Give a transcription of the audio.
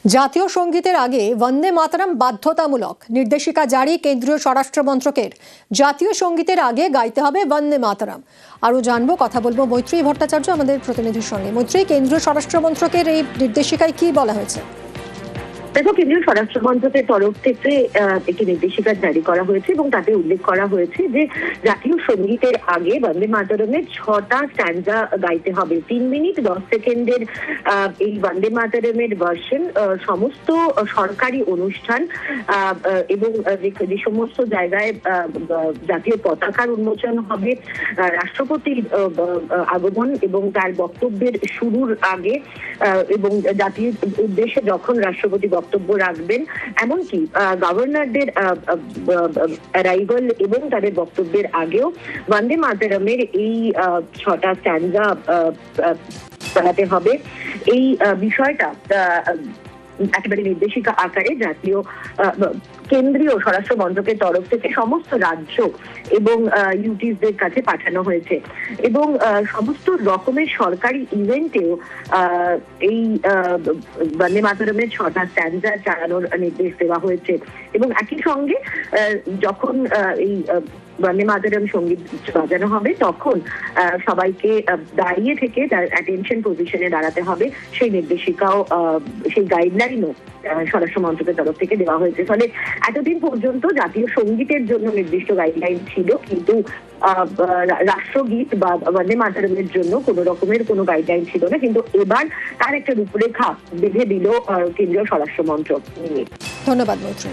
জাতীয় সঙ্গীতের আগে বন্দে মাতরম বাধ্যতামূলক নির্দেশিকা জারি কেন্দ্রীয় স্বরাষ্ট্র মন্ত্রকের। জাতীয় সঙ্গীতের আগে গাইতে হবে বন্দে মাতরম। আরও জানবো, কথা বলবো মৈত্রী ভট্টাচার্য আমাদের প্রতিনিধির সঙ্গে। মৈত্রী, কেন্দ্রীয় স্বরাষ্ট্র মন্ত্রকের এই নির্দেশিকায় কি বলা হয়েছে? দেখো, কেন্দ্রীয় স্বরাষ্ট্র মন্ত্রকের তরফ থেকে একটি নির্দেশিকা জারি করা হয়েছে এবং তাতে উল্লেখ করা হয়েছে যে জাতীয় সঙ্গীতের আগে বন্দে মাতরমের 6টা স্ট্যান্জা গাইতে হবে। 3 মিনিট 10 সেকেন্ডের এই বন্দে মাতরমের ভার্সন সমস্ত সরকারি অনুষ্ঠান এবং যে সমস্ত জায়গায় জাতীয় পতাকার উন্মোচন হবে, রাষ্ট্রপতির আগমন এবং তার বক্তব্যের শুরুর আগে এবং জাতির উদ্দেশ্যে যখন রাষ্ট্রপতি বক্তব্য রাখবেন, এমনকি গভর্নরদের অ্যারাইভাল এবং তাদের বক্তব্যের আগেও বন্দে মাতরমের এই 6টা স্ট্যান্জা চালাতে হবে। এই বিষয়টা একেবারে নির্দেশিকা আকারে জাতীয় কেন্দ্রীয় স্বরাষ্ট্র মন্ত্রকের তরফ থেকে সমস্ত রাজ্য এবং ইউটিসদের কাছে পাঠানো হয়েছে এবং সমস্ত রকমের সরকারি ইভেন্টেও এই বন্দে মাতরমের 6টা স্ট্যান্জা চালানোর নির্দেশ দেওয়া হয়েছে। এবং একই সঙ্গে যখন এই বন্দে মাতরম সঙ্গীত বাজানো হবে তখন সবাইকে দাঁড়িয়ে থেকে তার অ্যাটেনশন পজিশনে দাঁড়াতে হবে, সেই নির্দেশিকাও সেই গাইডলাইনও স্বরাষ্ট্র মন্ত্রকের তরফ থেকে দেওয়া হয়েছে। ফলে এতদিন পর্যন্ত জাতীয় সঙ্গীতের জন্য নির্দিষ্ট গাইডলাইন ছিল, কিন্তু রাষ্ট্রগীত বা বন্দে মাতরমের জন্য কোনো রকমের কোনো গাইডলাইন ছিল না, কিন্তু এবার তার একটা রূপরেখা বেঁধে দিল কেন্দ্রীয় স্বরাষ্ট্র মন্ত্রক। ধন্যবাদ মৈত্রী।